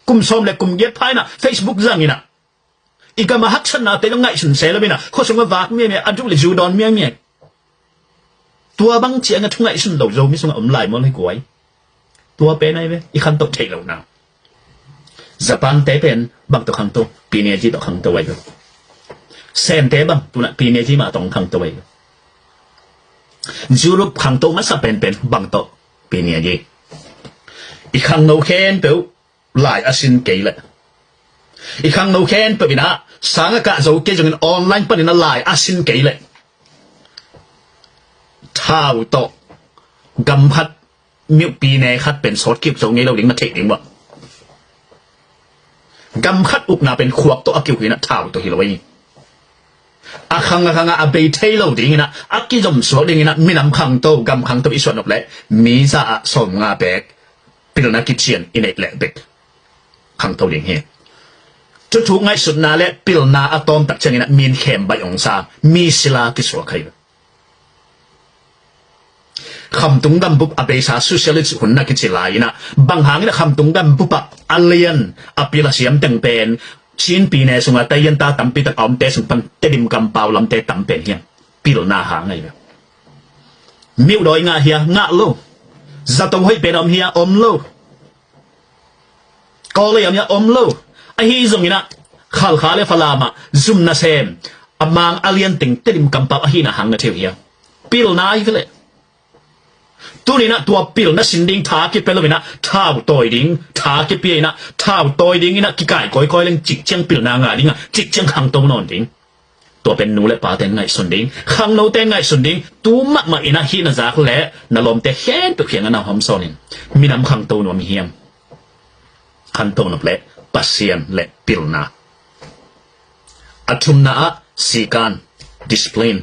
กุมส้มและกุมเย็ดพายนะ Facebook จังนี่นะอีกมาฮักชนะแต่ต้องไงสุนเสแล้วนะเขาส่งมาวากเมียอันทุกเลยจูดอนเมียตัวบางเชียงทุกไงสุนเหล่าโจไม่ส่งอมไหลมาเลยกวยตัวเป็นไงเว้ยอีขันโตเทเหล่านะญี่ปุ่นเตเป็นบางตัวขังโตปีนี้จีตัวขังโตไว้ด้วยเซนเตบังตัวน่ะปีนี้จีมาต้องขังโตไว้ยุโรปขังโตมันสับเป็นบางโตปีนี้จีอีขังโนเคนเปล่าหลายอาชินเกลอีขังโนเคนเปล่านะสังกัดเราเกี่ยวกับออนไลน์ปนินาหลายอาชินเกลท้าวโตกำพัดมิวปีนี้คัดเป็นสดกิบตรงนี้เราดิ้งมาเทดิ้งบ่กำคัดอุกนาเป็นขวบตัวอักกิวหินะท้าวตัวฮิโรวีอาคังอาเบย์เทโลดิ้งนะอักกิจมสวดดิ้งนะมินำคังโตกำคังตัวอิสวนนกเล่มีซาสมงาเบกปิลนักกิจเชียนอินเอกเล่เบกคังโตดิ้งเฮจุดถูกไงสุดนาเล่ปิลนาอะตอมตักเชนินะมีนเข็มใบองศามีศิลากิสวะใครคำตุงดำบุบอเบสาสุเชลิสหุ่นนักกิจลายนะบางหางนะคำตุงดำบุบอะอัลเลียนอภิลาเสียมตึงเป็นชินปีเนสุงาเตยันตาตั้มปีตะอมเตสุงปันเตดิมกำเปาลำเตตั้มเป็นเฮียปิลนาหางไงแบบมิวดอยงาเฮียงาโลจะต้องให้เป็นอมเฮียอมโลก็เลยอมเฮียอมโลไอฮีซงนะขัลขาเลฟลามาซุมนาเซมอมังอัลเลียนตึงเตดิมกำเปาอฮีนะหางนะเทียวเฮียปิลนาอีกเลยตัวนี้นะตัวปิลนะสินดิ้งท้ากิเป็นเลยนะท้าวตัวดิ้งท้ากิเปียนะท้าวตัวดิ้งนะกิไก่ก้อยเล่นจิกเชียงปิลนางาดิ้งจิกเชียงขังตัวนอนดิ้งตัวเป็นนูเล็บปาเต้นไงสุนดิ้งขังนูเต้นไงสุนดิ้งตัวมาอินะฮีนะจากเละนั่นลมเตะเห็นตัวเขียงนะหอมซอนินมีน้ำขังตัวนวมเฮียมขังตัวนบเละปัสเซียนเละปิลนาอัตุมนาสีการดิสเพลิน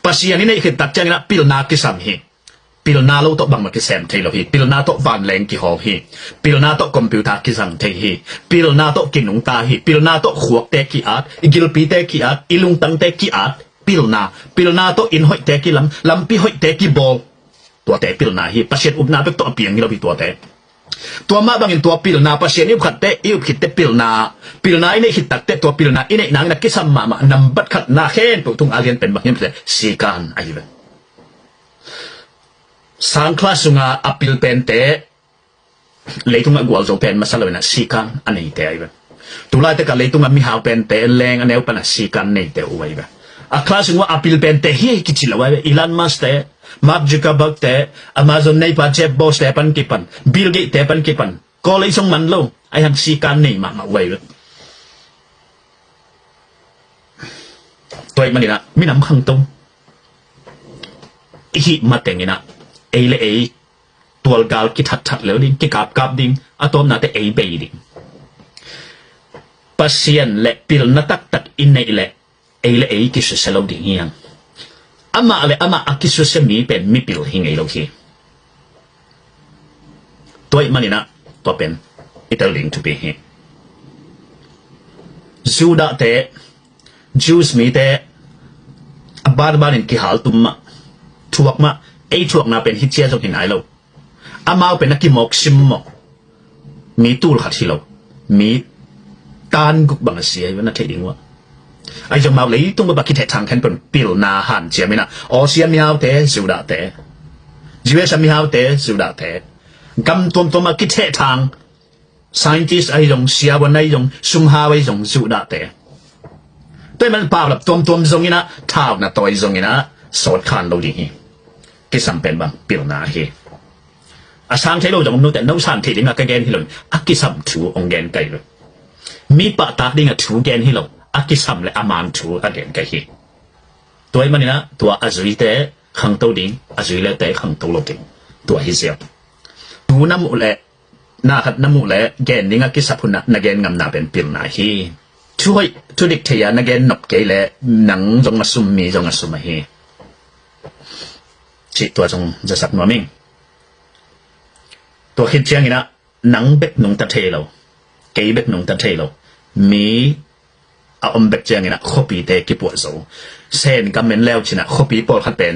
ปัสเซียนนี่เนี่ยคือตักเจงนะปิลนากิสามฮีปิลนาโลโตบังมาคิเซมเทโลฮีปิลนาโตวันแรงกิฮอฮีปิลนาโตคอมพิวเตอร์กิสังเทฮีปิลนาโตกินุงตาฮีปิลนาโตขวกเตกิอาดอิกิลปีเตกิอาดอิลุงตังเตกิอาดปิลนาโตอินหอยเตกิลำปีหอยเตกิบอลตัวเตปิลนาฮีปัสเซียนอุบนาเป็นตัวเปียงนี่เราพิตัวเตตัวมาบางอย่างตัวปิลนาปัสเซียนอิบขัดเตอิบขิดเตปิลนาอินเนหิตตักเตตัวปิลนาอินเนนางนักกิสัมมานำบัดขัดนาเข็นตัวตุงอาเลียนเป็นบางอย่างเป็นสีการไอเวสังคลาสุงาอพิลเป็นเตะเลยตุงกวาลโจเป็นมาสลายนะสีกันอันนี้เตะไอ้เว้ยตุลาเตะกับเลยตุงมีหาวเป็นเตะแรงอันนี้เป็นสีกันนี่เตะเอาไว้เว้ยอัคลาสุงาอพิลเป็นเตะเฮียกิจิลเอาไว้อีลานมัสเตะมาร์คจูกาบักเตะอเมซอนในปัจเจบบอสเตะปันกิปันบิลเกตเตะปันกิปันก็เลยส่งมันลงไอ้หังสีกันนี่มาไว้เว้ยตัวไอ้มันนี่นะมีน้ำขังตรงอีหิมาเต็งนี่นะเอเลเอตัวกาลกิทัดแล้วดิ้งกิกาบดิ้งอะตอมนาเตเอเบดิ้งปัสเซียนเละปิลนัตักอินเนเละเอเลเอกิสุเซลดิ้งยังอามาอากิสุเซมีเป็นมีปิลหิงเอโลฮีตัวมันนี่นะตัวเป็นอิตาลิงทูบีฮีจูดาเตจูสมีเตบาร์บารินกิฮัลตุมมาทวกมาไอ้ทวกน่าเป็นฮิตเชียจงเห็นไหนเราอามาเป็นนักกิมอกซิมมอกมีตูลขัดที่เรามีตานกุกบังเสียวันนั้นเที่ยงวะไอ้จงมาเลยต้องมาบักคิดทางแค่เป็นปิลนาหันเจียมินะออเซียนมีเอาเตะสุดาเตะจีเวสมีเอาเตะสุดาเตะกำตัวมาคิดทาง scientist ไอ้จงเสียวันไอ้จงซุ่มหาไอ้จงสุดาเตะแต่มันป่าวแบบตัวจงนี่นะท้าวนะตัวจงนี่นะสอดขันเราดีกิสัมเป็นบางปิลนาเฮอาสังเทโลจงนู้แต่นู้สันเทดิ้งกับแกนฮิโลอากิสัมถูองแกนไกเลยมีปะตากดิ้งกับถูแกนฮิโลอากิสัมเลยอามันถูอาแกนไกเฮตัวมันนี่นะตัวอาจุยเตะขังโตดิ้งอาจุยเล่เตะขังโตโลดิ้งตัวฮิเซียตัวน้ำมูเล่นาขัดน้ำมูเล่แกนดิ้งอากิสัมพุนะนักแกนงำนาเป็นปิลนาเฮช่วยทุดิกเทียนักแกนนบเกลเล่หนังจงมาซุ่มมีจงมาซุ่มเฮจิตตัวจงจะสับหนัวมิ่งตัวคิดเชียงนี่นะหนังเบ็กหนุ่งตะเทเราเกยเบ็กหนุ่งตะเทเรามี อมเบกเจียงนะขบีเตกิปวดโซเซนก็เหม็นแล้วชินะขบีปอดขัดเป็น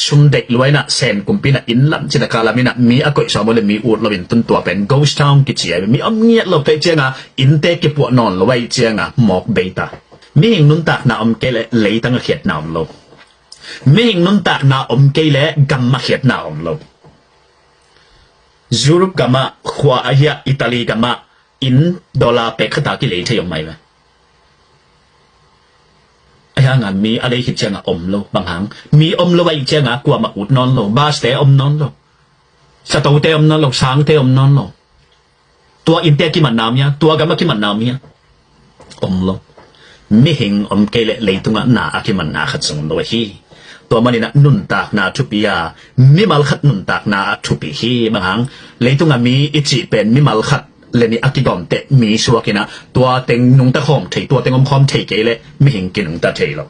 ชุมเด็กรวยนะเซนกุมปีนะอินลัมชินะกาลามินะมีอากอยชาวบ้านมีอูดเราเป็นต้นตัวเป็น ghost town กิจเจียมีอมเงียเราเปกเจียงอ่ะอินเตกิปวดนอนเราไว้เจียงอ่ะหมอกเบต้ามีหิงนุนตากนาอมเกลเลยตั้งเขียดนาอมโลมีหิงนุนตากนาอมเกลกัมมาเขียดนาอมโลยุโรปกัมมาขวาเฮียอิตาลีกัมมาอินดอลลาร์เปกขตากิเลยเที่ยวไหมวะไอ้ห่างานมีอะไรคิดเจ้าอมโลบางหางมีอมโลไว้เจ้ากว่ามาอุดนอนโลบาสเตอมนอนโลสตูเตอมนอนโลช้างเตอมนอนโลตัวอินเตกิมันน้ำเนี่ยตัวกัมมากิมันน้ำเนี่ยอมโลไม่เห็นอมเกลเลยตรงนั้นนาอากิมันนาขัดสงโดยที่ตัวมันนี่นะนุนตากนาทุปียามิมัลขัดนุนตากนาทุปีฮีบางครั้งเลยตรงนั้นมีอิจิเป็นมิมัลขัดเลนี่อากิกอมเตมีชัวกินะตัวเต็งนุงตะคอมเทตัวเต็งอมคอมเทเกลไม่เห็นกินนุงตะเทหรอก